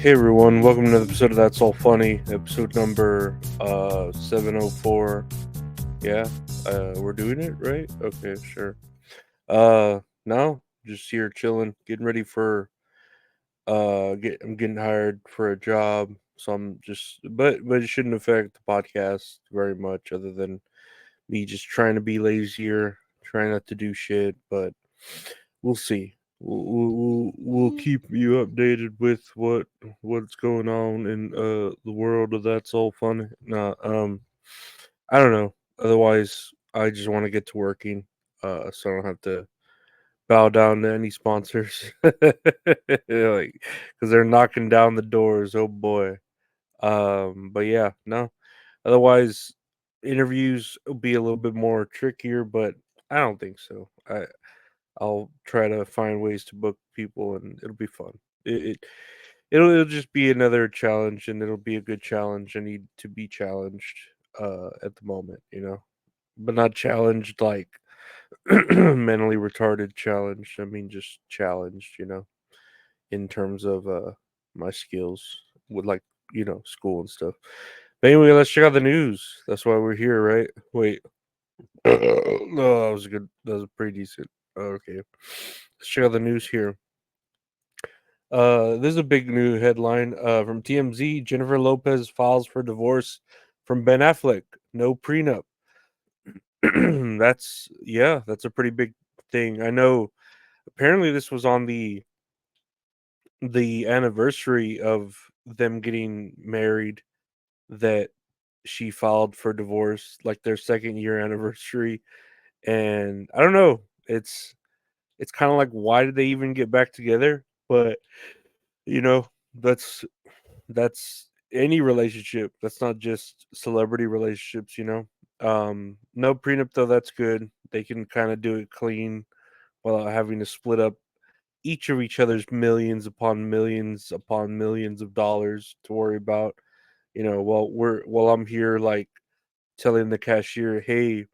Hey everyone, welcome to another episode of That's All Funny, episode number 704. Yeah, we're doing it, right? Okay, sure. No, just here chilling, getting ready for I'm getting hired for a job, so I'm just but it shouldn't affect the podcast very much other than me just trying to be lazier, trying not to do shit, but we'll see. We'll keep you updated with what's going on in the world of That's All Fun. Nah, I don't know. Otherwise, I just want to get to working, so I don't have to bow down to any sponsors, like because they're knocking down the doors. Oh boy. But yeah, no. Otherwise, interviews will be a little bit more trickier, but I don't think so. I'll try to find ways to book people, and it'll be fun. It'll just be another challenge, and it'll be a good challenge. I need to be challenged at the moment, but not challenged like mentally retarded challenged. I mean, just challenged, in terms of my skills with like school and stuff. But anyway, let's check out the news. That's why we're here, right? Wait, no, that was good. That was pretty decent. Okay, let's check out the news here. This is a big new headline from TMZ. Jennifer Lopez files for divorce from Ben Affleck. No prenup. That's a pretty big thing. I know. Apparently, this was on the anniversary of them getting married that she filed for divorce, like their second year anniversary. And I don't know. It's kind of like, why did they even get back together? But you know, that's that's any relationship. That's not just celebrity relationships. No prenup though, that's good. They can kind of do it clean without having to split up each of each other's millions upon millions of dollars to worry about. While I'm here like telling the cashier, hey,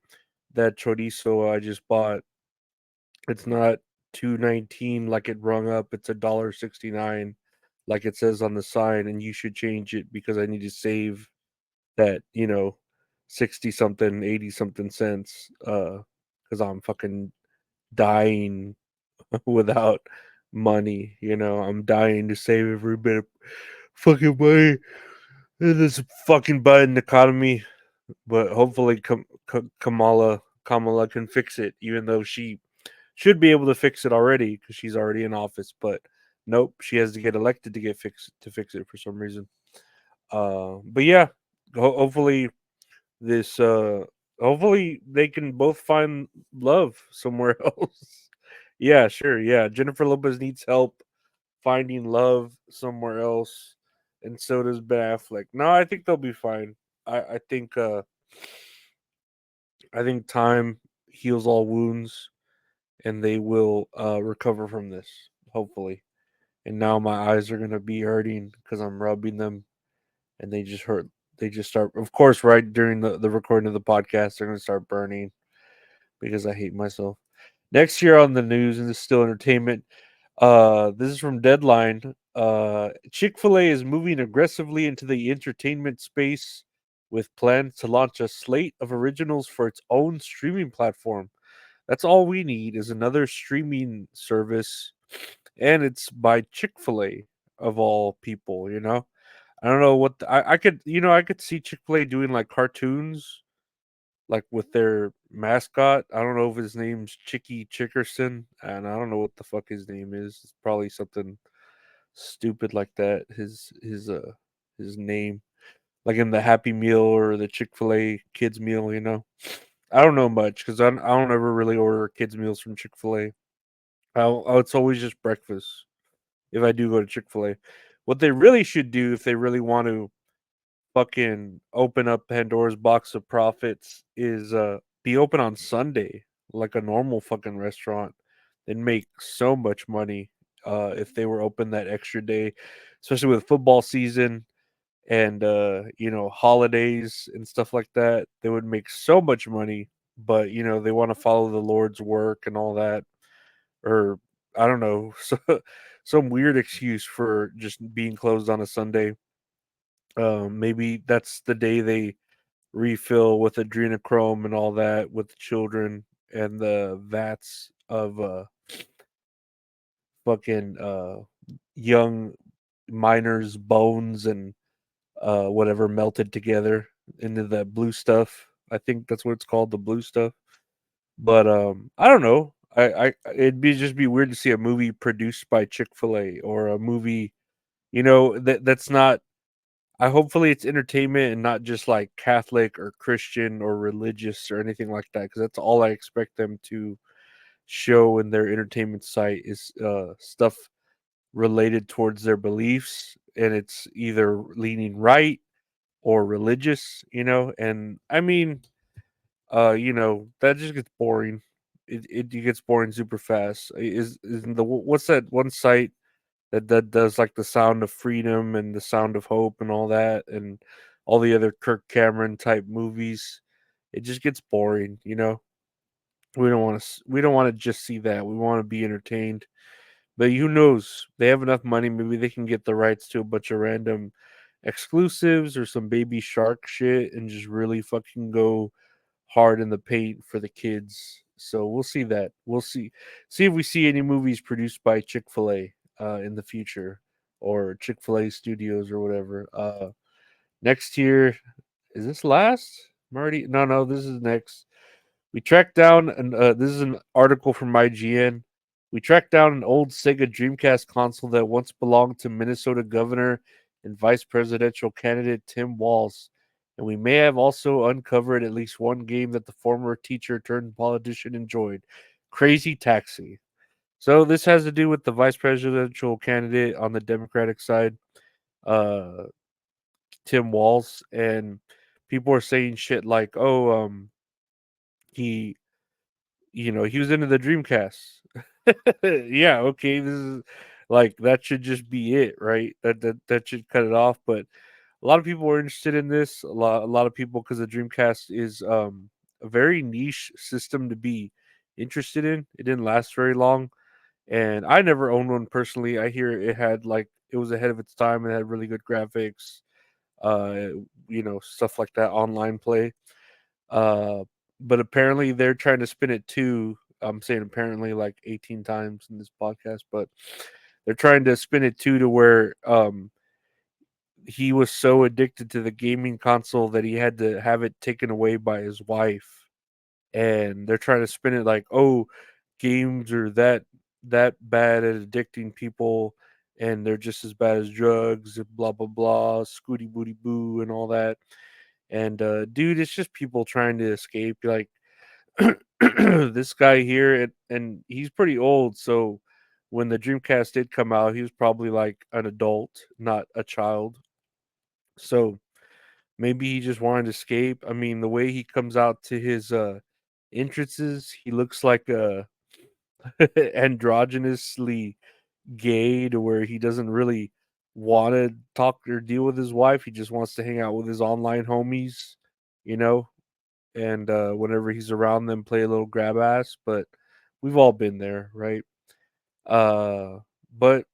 that chorizo I just bought, it's not 2.19 like it rung up, it's $1.69 like it says on the sign, and you should change it because I need to save that, 60 something, 80 something cents, because I'm fucking dying without money. I'm dying to save every bit of fucking money in this fucking Biden economy. But hopefully, Kamala can fix it, even though she should be able to fix it already because she's already in office. But nope, she has to get elected to fix it for some reason. But yeah, hopefully this hopefully they can both find love somewhere else. Yeah, sure. Yeah, Jennifer Lopez needs help finding love somewhere else, and so does Ben Affleck. No, I think they'll be fine. I think I think time heals all wounds, and they will recover from this, hopefully. And now my eyes are gonna be hurting because I'm rubbing them, and they just hurt. They just start, of course, right during the recording of the podcast, they're gonna start burning because I hate myself. Next year on the news, and this is still entertainment. This is from Deadline. Chick-fil-A is moving aggressively into the entertainment space with plans to launch a slate of originals for its own streaming platform. That's all we need is another streaming service, and it's by Chick-fil-A of all people. I don't know what I could I could see Chick-fil-A doing like cartoons like with their mascot. I don't know if his name's Chicky Chickerson, and I don't know what the fuck his name is. It's probably something stupid like that. His name, like in the Happy Meal or the Chick-fil-A kids meal. I don't know much because I don't ever really order kids meals from Chick-fil-A. It's always just breakfast if I do go to Chick-fil-A. What they really should do if they really want to fucking open up Pandora's box of profits is be open on Sunday like a normal fucking restaurant and make so much money if they were open that extra day, especially with football season and holidays and stuff like that. They would make so much money, but they want to follow the Lord's work and all that, or I don't know, so, some weird excuse for just being closed on a Sunday. Maybe that's the day they refill with adrenochrome and all that with the children and the vats of fucking young miners' bones and whatever melted together into that blue stuff. I think that's what it's called, the blue stuff. But I don't know. I it'd be just be weird to see a movie produced by Chick-fil-A or a movie, that's not. I hopefully it's entertainment and not just like Catholic or Christian or religious or anything like that, because that's all I expect them to show in their entertainment site is stuff related towards their beliefs, and it's either leaning right or religious, and I mean, that just gets boring. It gets boring super fast. Is the what's that one site that does like the Sound of Freedom and the Sound of Hope and all that and all the other Kirk Cameron type movies? It just gets boring. We don't want to just see that. We want to be entertained. But who knows? They have enough money. Maybe they can get the rights to a bunch of random exclusives or some baby shark shit and just really fucking go hard in the paint for the kids. So we'll see that. We'll see if we see any movies produced by Chick-fil-A in the future or Chick-fil-A Studios or whatever. Next year, is this last? Marty? No, this is next. We tracked down, and this is an article from IGN. We tracked down an old Sega Dreamcast console that once belonged to Minnesota Governor and Vice Presidential candidate Tim Walz, and we may have also uncovered at least one game that the former teacher turned politician enjoyed: Crazy Taxi. So this has to do with the vice presidential candidate on the Democratic side, uh, Tim Walz, and people are saying shit like, "Oh, he he was into the Dreamcast." Yeah, okay, this is like that should just be it, right? That should cut it off. But a lot of people are interested in this. A lot of people, because the Dreamcast is a very niche system to be interested in. It didn't last very long, and I never owned one personally. I hear it was ahead of its time and had really good graphics, uh, stuff like that, online play. Uh, but apparently they're trying to spin it too. I'm saying apparently like 18 times in this podcast, but they're trying to spin it too to where he was so addicted to the gaming console that he had to have it taken away by his wife. And they're trying to spin it like, oh, games are that bad at addicting people, and they're just as bad as drugs, blah blah blah, scooty booty boo, and all that. And dude, it's just people trying to escape. Like this guy here, and he's pretty old. So when the Dreamcast did come out, he was probably like an adult, not a child. So maybe he just wanted to escape. I mean, the way he comes out to his entrances, he looks like a androgynously gay to where he doesn't really want to talk or deal with his wife. He just wants to hang out with his online homies, you know, and whenever he's around them, play a little grab ass. But we've all been there, right? But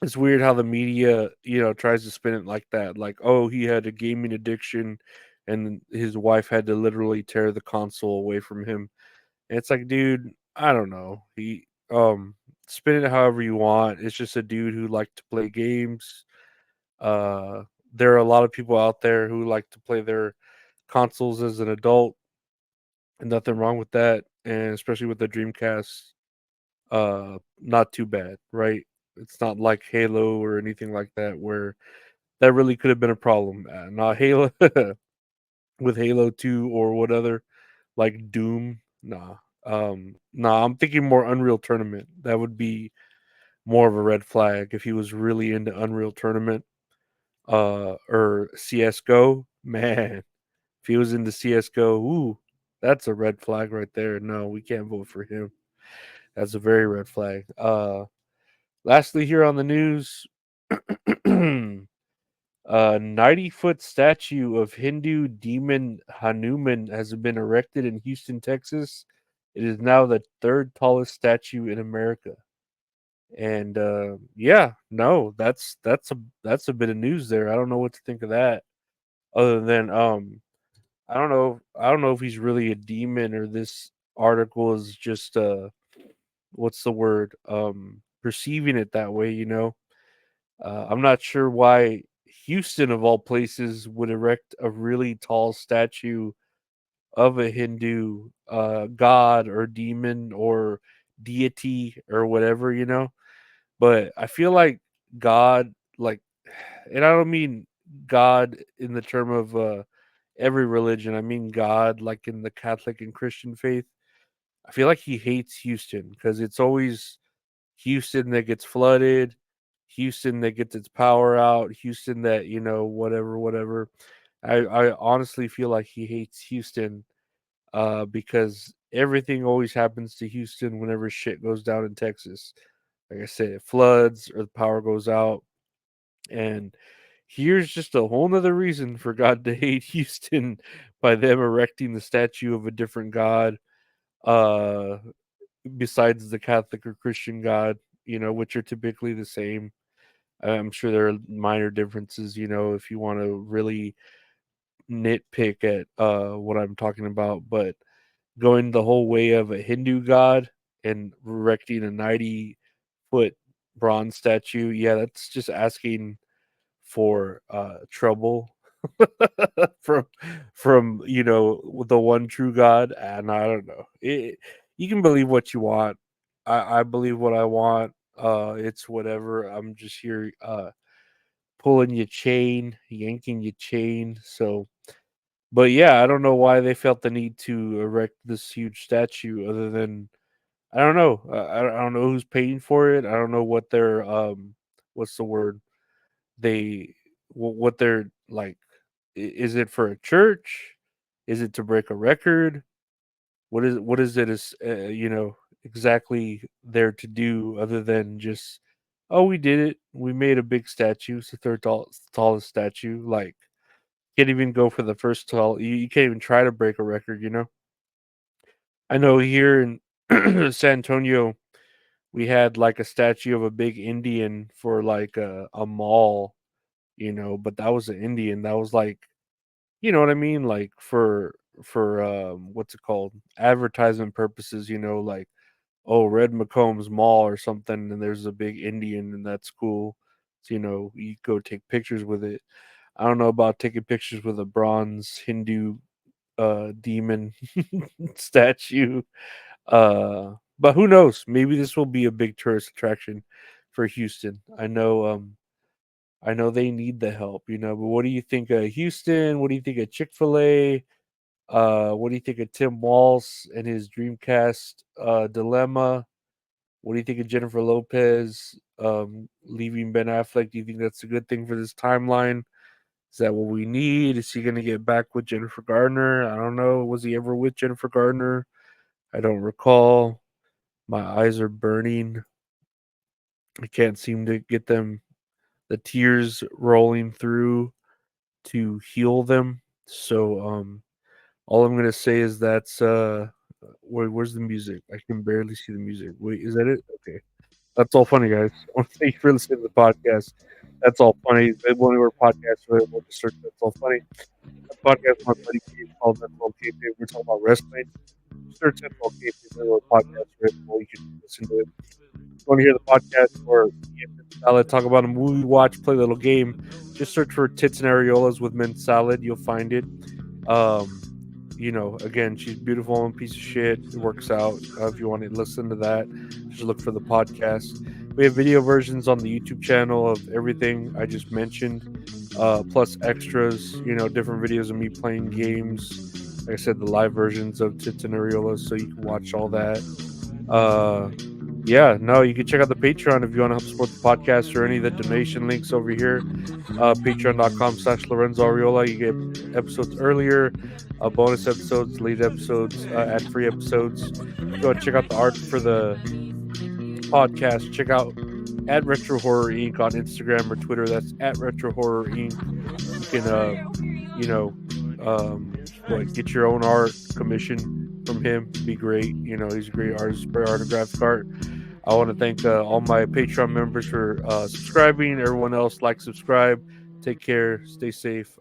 it's weird how the media, tries to spin it like that. Like, oh, he had a gaming addiction and his wife had to literally tear the console away from him. And it's like, dude, I don't know. Spin it however you want. It's just a dude who liked to play games. Uh there are a lot of people out there who like to play their consoles as an adult, and nothing wrong with that. And especially with the Dreamcast, not too bad, right? It's not like Halo or anything like that where that really could have been a problem. Not Halo with Halo 2 or what other, like Doom. Nah. Nah, I'm thinking more Unreal Tournament. That would be more of a red flag if he was really into Unreal Tournament or CS:GO. Man, if he was into CS:GO, ooh, that's a red flag right there. No, we can't vote for him. That's a very red flag. Lastly, here on the news, a 90-foot statue of Hindu demon Hanuman has been erected in Houston, Texas. It is now the third tallest statue in America. And yeah, no, that's a bit of news there. I don't know what to think of that. Other than I don't know if he's really a demon or this article is just what's the word? Perceiving it that way, you know. I'm not sure why Houston of all places would erect a really tall statue of a Hindu god or demon or deity or whatever, you know. But I feel like God, like, and I don't mean God in the term of every religion. I mean God, like in the Catholic and Christian faith. I feel like he hates Houston because it's always Houston that gets flooded, Houston that gets its power out, Houston that whatever, whatever. I honestly feel like he hates Houston because everything always happens to Houston whenever shit goes down in Texas. Like I said, it floods or the power goes out. And here's just a whole nother reason for God to hate Houston by them erecting the statue of a different God uh besides the Catholic or Christian God, which are typically the same. I'm sure there are minor differences, if you want to really nitpick at what I'm talking about, but going the whole way of a Hindu god and erecting a 90-foot bronze statue, yeah, that's just asking for trouble from the one true God. And I don't know. You can believe what you want. I believe what I want. It's whatever. I'm just here pulling your chain, yanking your chain. So, but yeah, I don't know why they felt the need to erect this huge statue other than I don't know. I don't know who's paying for it. I don't know what their what's the word? They what they're like. Is it for a church? Is it to break a record? What is it is exactly there to do other than just oh we did it, we made a big statue, it's the tallest statue, like can't even go for the first tall, you can't even try to break a record, I know here in San Antonio we had like a statue of a big Indian for like a mall, but that was an Indian that was like you know what I mean? Like for what's it called? Advertisement purposes, like oh Red McComb's Mall or something, and there's a big Indian and that's cool. So, you go take pictures with it. I don't know about taking pictures with a bronze Hindu demon statue. But who knows? Maybe this will be a big tourist attraction for Houston. I know they need the help, but what do you think of Houston? What do you think of Chick-fil-A? What do you think of Tim Walz and his Dreamcast dilemma? What do you think of Jennifer Lopez leaving Ben Affleck? Do you think that's a good thing for this timeline? Is that what we need? Is he going to get back with Jennifer Gardner? I don't know. Was he ever with Jennifer Gardner? I don't recall. My eyes are burning. I can't seem to get the tears rolling through to heal them. So all I'm gonna say is that's where's the music? I can barely see the music. Wait, is that it? Okay. That's all funny, guys. I want to thank you for listening to the podcast. That's all funny. The one where podcasts available, just search That's All Funny. The podcast my buddy Keith called That's All Kayfabe. We're talking about wrestling. Search That's All Kayfabe where podcast available. You can listen to it. If you want to hear the podcast or Salad talk about a movie, watch, play a little game, just search for Tits and Areolas with Mint Salad. You'll find it. Um, again, she's beautiful and piece of shit. It works out. If you want to listen to that, just look for the podcast. We have video versions on the YouTube channel of everything I just mentioned, plus extras. Different videos of me playing games. Like I said, the live versions of Tits and Areolas, so you can watch all that. Yeah, no, you can check out the Patreon if you want to help support the podcast or any of the donation links over here. Patreon.com/Lorenzo Ariola. You get episodes earlier, bonus episodes, lead episodes, ad-free episodes. If you want to check out the art for the podcast, check out at Retro Horror Inc. on Instagram or Twitter. That's at Retro Horror Inc. You can, get your own art commission from him. It'd be great. He's a great artist for autographic art. I want to thank all my Patreon members for subscribing. Everyone else, like, subscribe. Take care. Stay safe.